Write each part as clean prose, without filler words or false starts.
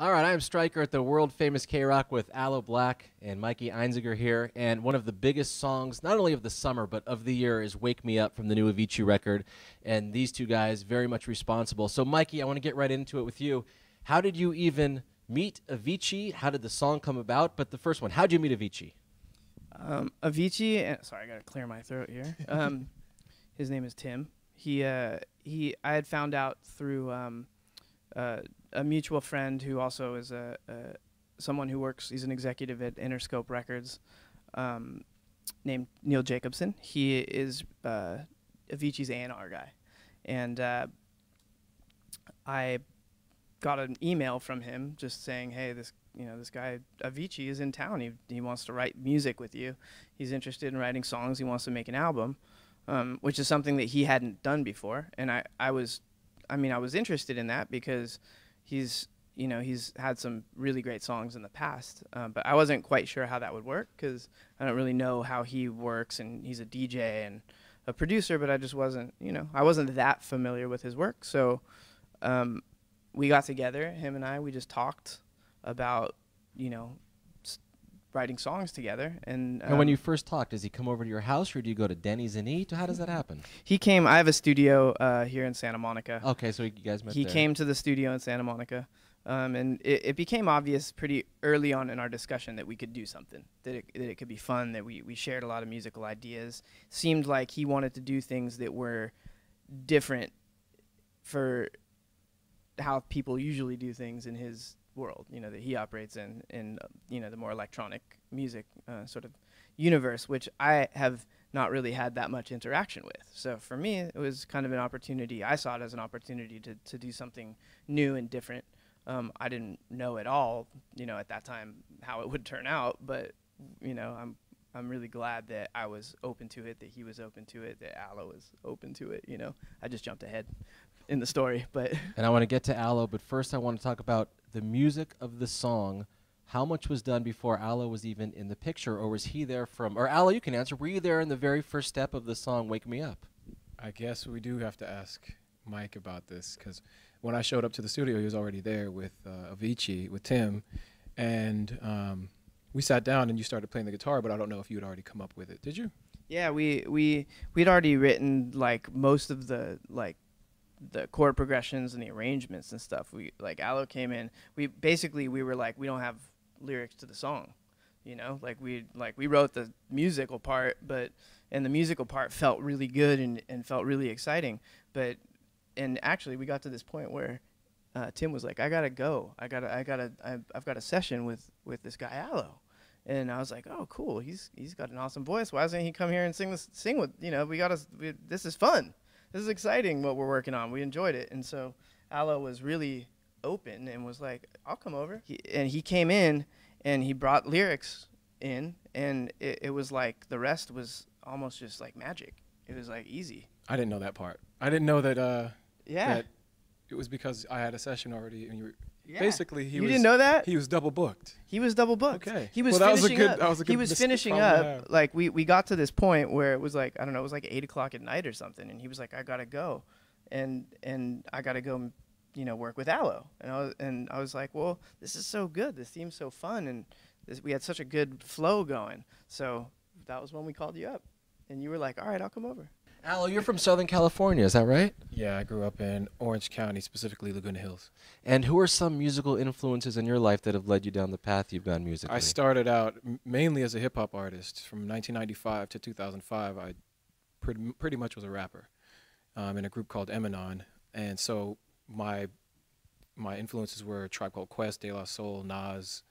All right, I'm Stryker at the world-famous KROQ with Aloe Blacc and Mikey Einziger here, and one of the biggest songs, not only of the summer, but of the year, is Wake Me Up from the new Avicii record, and these two guys very much responsible. So, Mikey, I want to get right into it with you. How did you even meet Avicii? How did the song come about? But the first one, how did you meet Avicii? Avicii, sorry, I gotta clear my throat here. His name is Tim. I had found out through a mutual friend who also is someone who works. He's an executive at Interscope Records, named Neil Jacobson. He is Avicii's A&R guy, and I got an email from him just saying, "Hey, this guy Avicii is in town. He wants to write music with you. He's interested in writing songs. He wants to make an album," which is something that he hadn't done before. And I was interested in that because he's had some really great songs in the past, but I wasn't quite sure how that would work because I don't really know how he works, and he's a DJ and a producer, but I just wasn't that familiar with his work. So we got together, him and we just talked about writing songs together. And when you first talked, does he come over to your house, or do you go to Denny's and eat? How does that happen? He came. I have a studio here in Santa Monica. Okay, so you guys met there. He came to the studio in Santa Monica, and it became obvious pretty early on in our discussion that we could do something, that it could be fun, that we shared a lot of musical ideas. Seemed like he wanted to do things that were different for how people usually do things in his world, that he operates in the more electronic music sort of universe, which I have not really had that much interaction with. So for me, it was kind of an opportunity. I saw it as an opportunity to do something new and different. I didn't know at all, at that time how it would turn out, but I'm really glad that I was open to it, that he was open to it, that Aloe was open to it. I just jumped ahead in the story, but and I want to get to Aloe, but first I want to talk about the music of the song. How much was done before Aloe was even in the picture, or was he there from, or Aloe, you can answer, were you there in the very first step of the song Wake Me Up? I guess we do have to ask Mike about this, because when I showed up to the studio, he was already there with Avicii, with Tim, and we sat down and you started playing the guitar, but I don't know if you had already come up with it. Did you? Yeah, we'd already written like most of the chord progressions and the arrangements and stuff. Aloe came in. We were like, we don't have lyrics to the song, we wrote the musical part, and the musical part felt really good and felt really exciting. And actually we got to this point where Tim was like, I gotta go. I've got a session with this guy Aloe. And I was like, oh, cool. He's got an awesome voice. Why doesn't he come here and sing with, this is fun. This is exciting what we're working on. We enjoyed it. And so Aloe was really open and was like, I'll come over. He came in and he brought lyrics in, and it was like the rest was almost just like magic. It was like easy. I didn't know that part. I didn't know that that it was because I had a session already, and you were basically didn't know that? He was double booked. He was double booked. Okay. He was finishing up. He was finishing up. Like we got to this point where it was like, I don't know, it was like 8 o'clock at night or something, and he was like, I gotta go, and I gotta go, work with Aloe, and I was like, well, this is so good. This seems so fun, and we had such a good flow going. So that was when we called you up, and you were like, all right, I'll come over. Aloe, you're from Southern California, is that right? Yeah, I grew up in Orange County, specifically Laguna Hills. And who are some musical influences in your life that have led you down the path you've gone musically? I started out mainly as a hip-hop artist. From 1995 to 2005, I pretty much was a rapper in a group called Emanon. And so my influences were Tribe Called Quest, De La Soul, Nas,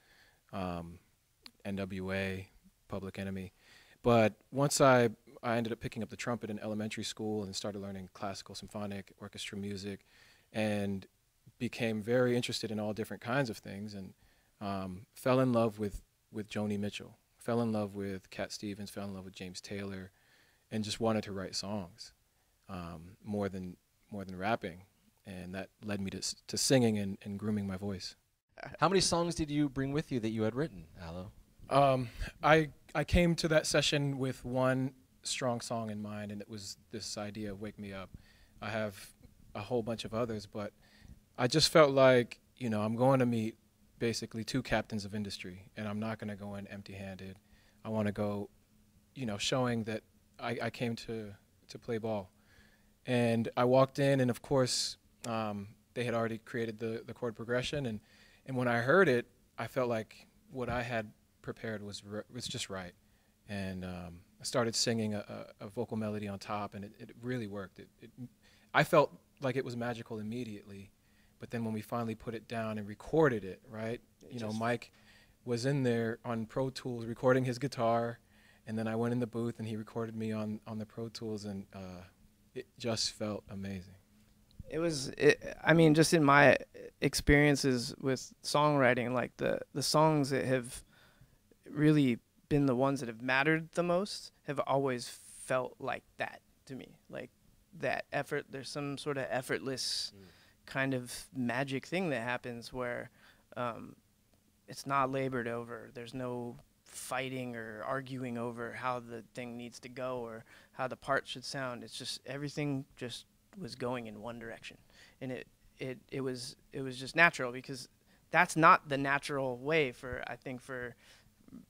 NWA, Public Enemy. But once I ended up picking up the trumpet in elementary school and started learning classical, symphonic, orchestra music, and became very interested in all different kinds of things, and fell in love with Joni Mitchell, fell in love with Cat Stevens, fell in love with James Taylor, and just wanted to write songs more than rapping, and that led me to singing and grooming my voice. How many songs did you bring with you that you had written, Aloe? I came to that session with one strong song in mind, and it was this idea of Wake Me Up. I have a whole bunch of others, but I just felt like, I'm going to meet basically two captains of industry, and I'm not going to go in empty-handed. I want to go, you know, showing that I came to play ball. And I walked in, and of course, they had already created the chord progression, and when I heard it, I felt like what I had prepared was just right. And I started singing a vocal melody on top, and it really worked. I felt like it was magical immediately, but then when we finally put it down and recorded it, right? You know, Mike was in there on Pro Tools recording his guitar, and then I went in the booth and he recorded me on the Pro Tools, and it just felt amazing. I mean, just in my experiences with songwriting, like the songs that have really been the ones that have mattered the most have always felt like that to me. Like that effort, there's some sort of effortless kind of magic thing that happens where it's not labored over. There's no fighting or arguing over how the thing needs to go or how the part should sound. It's just everything just was going in one direction, and it was just natural, because that's not the natural way for, I think, for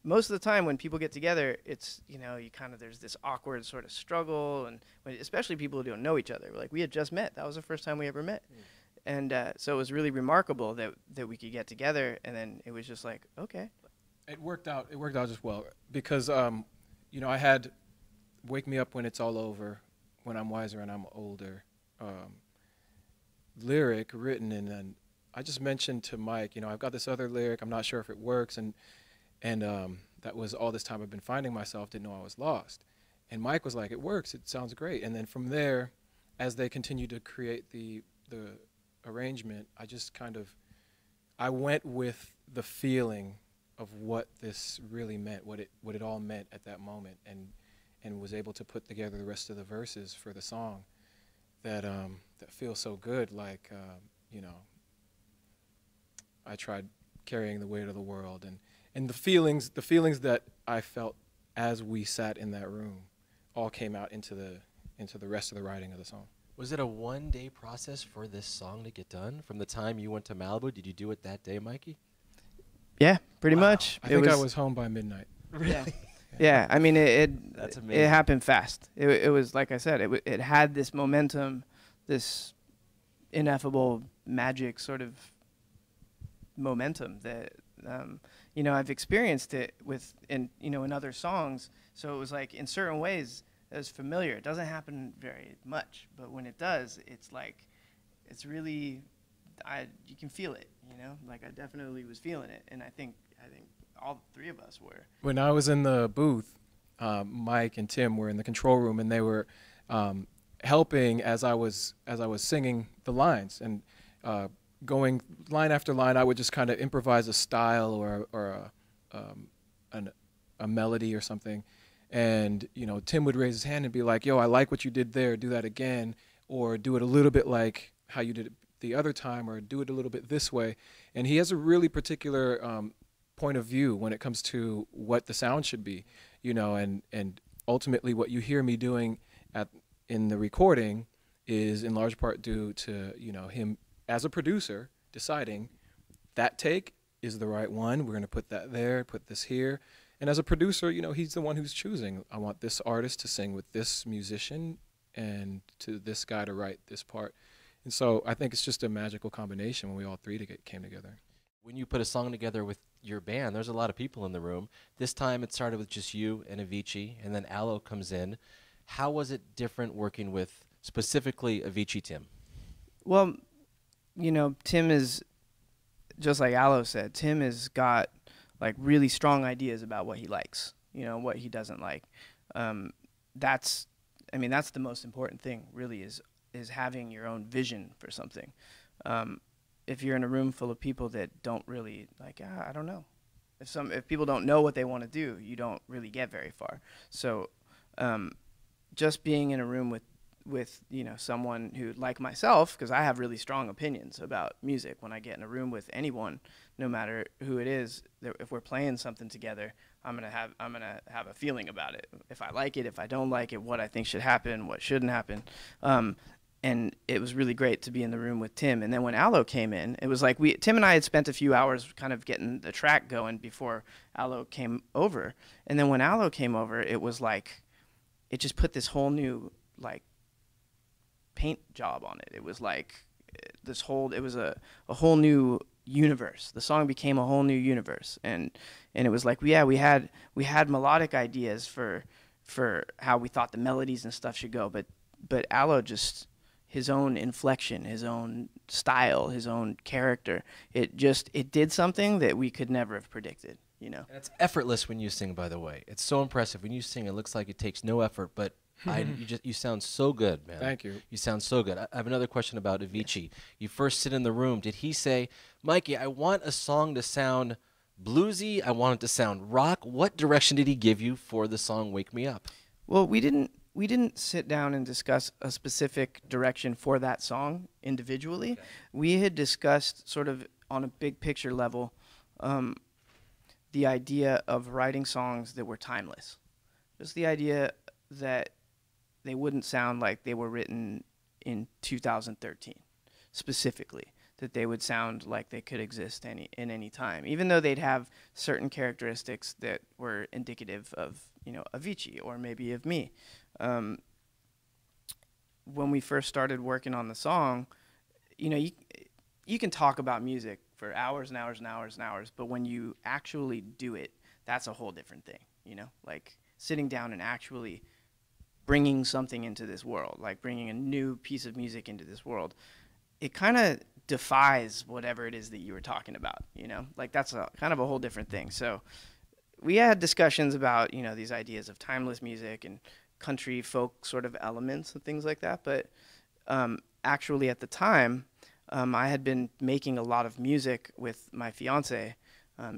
most of the time when people get together. It's, you know, you kind of, there's this awkward sort of struggle, and especially people who don't know each other. Like, we had just met. That was the first time we ever met. And so it was really remarkable that we could get together, and then it was just like, okay. It worked out just well, because you know, I had Wake Me Up When It's All Over, When I'm Wiser and I'm Older lyric written, and then I just mentioned to Mike, you know, I've got this other lyric, I'm not sure if it works, and that was all this time I've been finding myself, didn't know I was lost. And Mike was like, it works, it sounds great. And then from there, as they continued to create the arrangement, I just kind of, I went with the feeling of what this really meant, what it all meant at that moment, and was able to put together the rest of the verses for the song that feel so good. Like, you know, I tried carrying the weight of the world, and the feelings that I felt as we sat in that room all came out into the rest of the writing of the song. Was it a one-day process for this song to get done? From the time you went to Malibu, did you do it that day, Mikey? Yeah, pretty much. I think I was home by midnight. Really? Yeah. Yeah, I mean, That's amazing. it happened fast. It was, like I said, it had this momentum, this ineffable magic sort of momentum that, you know, I've experienced it in other songs. So it was like, in certain ways, it was familiar. It doesn't happen very much, but when it does, it's like, it's really, you can feel it, you know? Like, I definitely was feeling it, and I think all three of us were. When I was in the booth, Mike and Tim were in the control room, and they were helping as I was singing the lines, and going line after line. I would just kind of improvise a style or a melody or something, and you know, Tim would raise his hand and be like, "Yo, I like what you did there. Do that again, or do it a little bit like how you did it the other time, or do it a little bit this way." And he has a really particular point of view when it comes to what the sound should be, you know, and ultimately what you hear me doing in the recording is in large part due to, you know, him as a producer deciding that take is the right one. We're going to put that there, put this here. And as a producer, you know, he's the one who's choosing. I want this artist to sing with this musician and to this guy to write this part. And so I think it's just a magical combination when we all three came together. When you put a song together with your band, there's a lot of people in the room. This time it started with just you and Avicii, and then Aloe comes in. How was it different working with specifically Avicii, Tim? Well, you know, Tim is, just like Aloe said, Tim has got like really strong ideas about what he likes, you know, what he doesn't like. That's the most important thing, really, is having your own vision for something. If you're in a room full of people that don't really, like, I don't know. If people don't know what they want to do, you don't really get very far. So just being in a room with you know, someone who, like myself, because I have really strong opinions about music. When I get in a room with anyone, no matter who it is, if we're playing something together, I'm gonna have a feeling about it. If I like it, if I don't like it, what I think should happen, what shouldn't happen. and it was really great to be in the room with Tim. And then when Aloe came in, it was like Tim and I had spent a few hours kind of getting the track going before Aloe came over. And then when Aloe came over, it was like, it just put this whole new like paint job on it. It was like it was a whole new universe. The song became a whole new universe. And it was like, yeah, we had melodic ideas for how we thought the melodies and stuff should go. But Aloe just, his own inflection, his own style, his own character, it did something that we could never have predicted, you know. And it's effortless when you sing, by the way. It's so impressive. When you sing, it looks like it takes no effort, but you sound so good, man. Thank you. You sound so good. I have another question about Avicii. Yes. You first sit in the room. Did he say, Mikey, I want a song to sound bluesy, I want it to sound rock? What direction did he give you for the song Wake Me Up? Well, we didn't sit down and discuss a specific direction for that song individually. Okay. We had discussed sort of on a big picture level the idea of writing songs that were timeless. Just the idea that they wouldn't sound like they were written in 2013 specifically, that they would sound like they could exist in any time, even though they'd have certain characteristics that were indicative of, you know, Avicii or maybe of me. When we first started working on the song, you know, you can talk about music for hours and hours and hours and hours, but when you actually do it, that's a whole different thing, you know, like sitting down and actually bringing something into this world, like bringing a new piece of music into this world. It kind of defies whatever it is that you were talking about, you know, like that's kind of a whole different thing. So we had discussions about, you know, these ideas of timeless music and country folk sort of elements and things like that. But actually at the time, I had been making a lot of music with my fiance,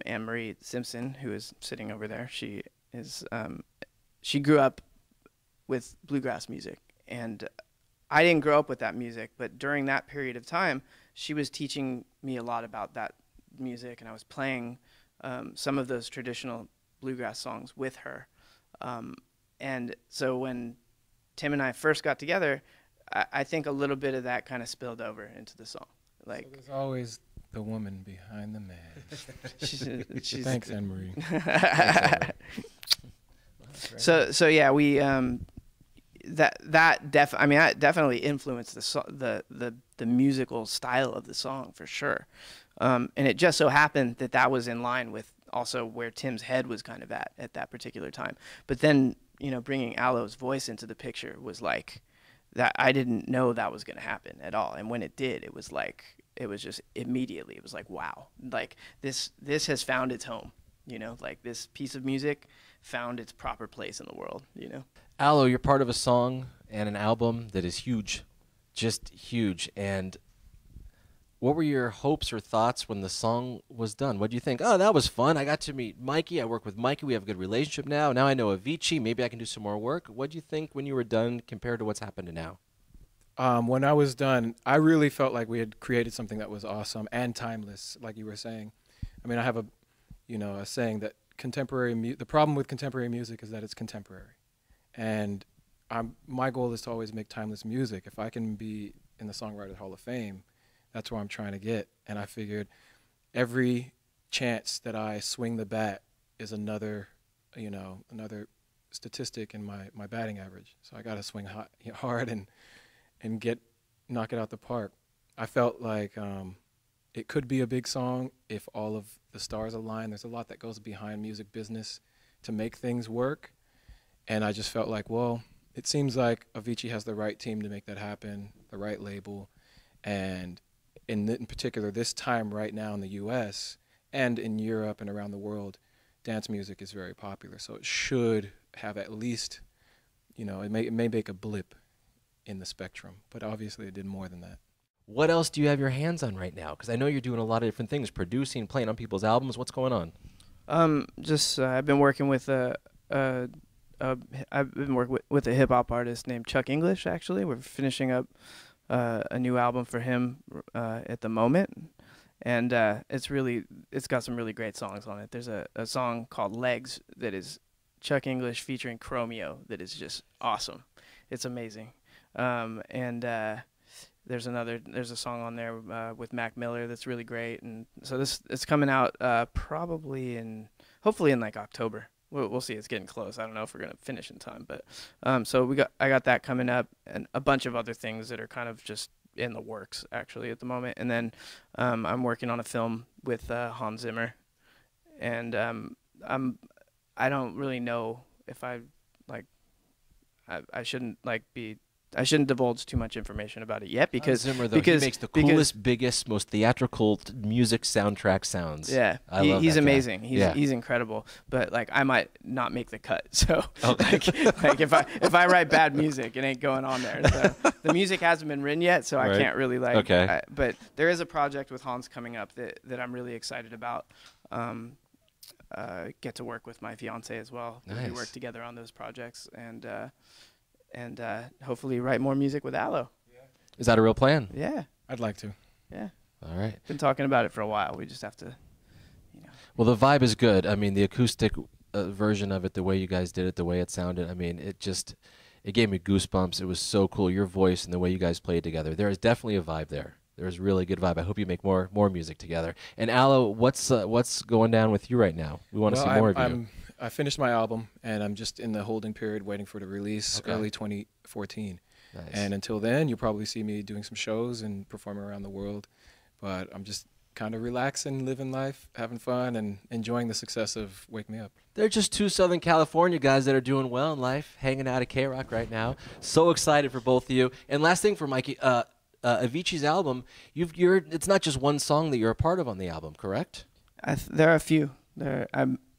Anne-Marie Simpson, who is sitting over there. She grew up with bluegrass music, and I didn't grow up with that music, but during that period of time, she was teaching me a lot about that music, and I was playing some of those traditional bluegrass songs with her. And so when Tim and I first got together, I think a little bit of that kind of spilled over into the song. Like, so there's always the woman behind the man. she's Thanks, Anne-Marie. So yeah, we that definitely influenced the musical style of the song for sure. And it just so happened that was in line with also where Tim's head was kind of at that particular time. But then, you know, bringing Aloe's voice into the picture was like that. I didn't know that was going to happen at all. And when it did, it was like, it was just immediately, it was like, wow, like this has found its home, you know, like this piece of music found its proper place in the world, you know. Aloe, you're part of a song and an album that is huge, just huge. And what were your hopes or thoughts when the song was done? What do you think? Oh, that was fun. I got to meet Mikey. I work with Mikey. We have a good relationship now. Now I know Avicii. Maybe I can do some more work. What do you think when you were done compared to what's happened to now? When I was done, I really felt like we had created something that was awesome and timeless, like you were saying. I mean, I have a saying that the problem with contemporary music is that it's contemporary. And my goal is to always make timeless music. If I can be in the Songwriters Hall of Fame, that's where I'm trying to get. And I figured every chance that I swing the bat is another statistic in my batting average. So I got to swing hard and knock it out the park. I felt like it could be a big song if all of the stars align. There's a lot that goes behind music business to make things work. And I just felt like, well, it seems like Avicii has the right team to make that happen, the right label. And in particular, this time right now in the US and in Europe and around the world, dance music is very popular. So it should have at least, you know, it may make a blip in the spectrum, but obviously it did more than that. What else do you have your hands on right now? Because I know you're doing a lot of different things, producing, playing on people's albums. What's going on? I've been working with a hip hop artist named Chuck English. Actually, we're finishing up a new album for him at the moment, and it's got some really great songs on it. There's a song called Legs that is Chuck English featuring Chromeo that is just awesome. It's amazing. And there's a song on there with Mac Miller that's really great, and so it's coming out hopefully in like October. We'll see. It's getting close. I don't know if we're gonna finish in time, but so I got that coming up, and a bunch of other things that are kind of just in the works actually at the moment. And then I'm working on a film with Hans Zimmer, and I don't really know if I shouldn't divulge too much information about it yet because Hans Zimmer, though, he makes the coolest, biggest, most theatrical music soundtrack sounds. Yeah, I love he's that amazing. guy. He's incredible. But like I might not make the cut. So Okay. like if I write bad music, it ain't going on there. So the music hasn't been written yet, so Right. I can't really like. Okay. But there is a project with Hans coming up that I'm really excited about. Get to work with my fiance as well. Nice. We work together on those projects and hopefully write more music with Aloe. Is that a real plan? Yeah, I'd like to. yeah. All right. Been talking about it for a while. We just have to, Well, the vibe is good. I mean, the acoustic version of it, the way you guys did it, the way it sounded, I mean, it gave me goosebumps. It was so cool. Your voice and the way you guys played together. There is definitely a vibe there. There's a really good vibe. I hope you make more music together. And Aloe, what's going down with you right now? We want to see more of you. I finished my album, and I'm just in the holding period waiting for the release early 2014. Nice. And until then, you'll probably see me doing some shows and performing around the world. But I'm just kind of relaxing, living life, having fun, and enjoying the success of Wake Me Up. They're just two Southern California guys that are doing well in life, hanging out at KROQ right now. So excited for both of you. And last thing for Mikey, Avicii's album, it's not just one song that you're a part of on the album, correct? there are a few.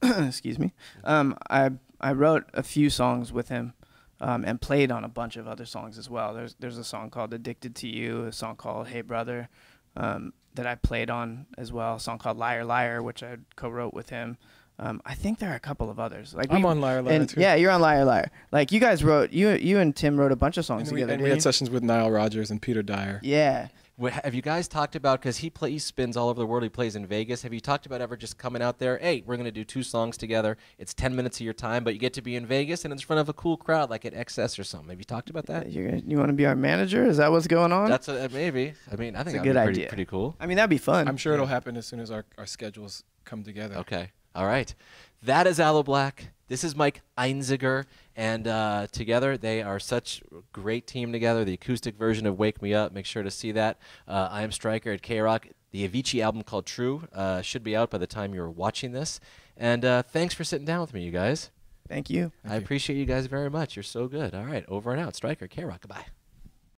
Excuse me. I wrote a few songs with him, and played on a bunch of other songs as well. There's a song called "Addicted to You," a song called "Hey Brother," that I played on as well. A song called "Liar Liar," which I co-wrote with him. I think there are a couple of others. Like I'm on Liar Liar too. Yeah, you're on Liar Liar. Like you guys wrote, you and Tim wrote a bunch of songs together. And we had sessions with Nile Rodgers and Peter Dyer. Yeah. Have you guys talked about, because he spins all over the world, he plays in Vegas, have you talked about ever just coming out there, hey, we're going to do 2 songs together, it's 10 minutes of your time, but you get to be in Vegas and it's in front of a cool crowd like at XS or something. Have you talked about that? You want to be our manager? Is that what's going on? That's maybe. I mean, I think a good that'd be idea. pretty cool. I mean, that'd be fun. I'm sure it'll happen as soon as our schedules come together. Okay. All right. That is Aloe Blacc. This is Mike Einziger. And together, they are such a great team together. The acoustic version of Wake Me Up. Make sure to see that. I am Stryker at KROQ. The Avicii album called True should be out by the time you're watching this. And thanks for sitting down with me, you guys. Thank you. I appreciate you guys very much. You're so good. All right. Over and out. Stryker, KROQ. Goodbye.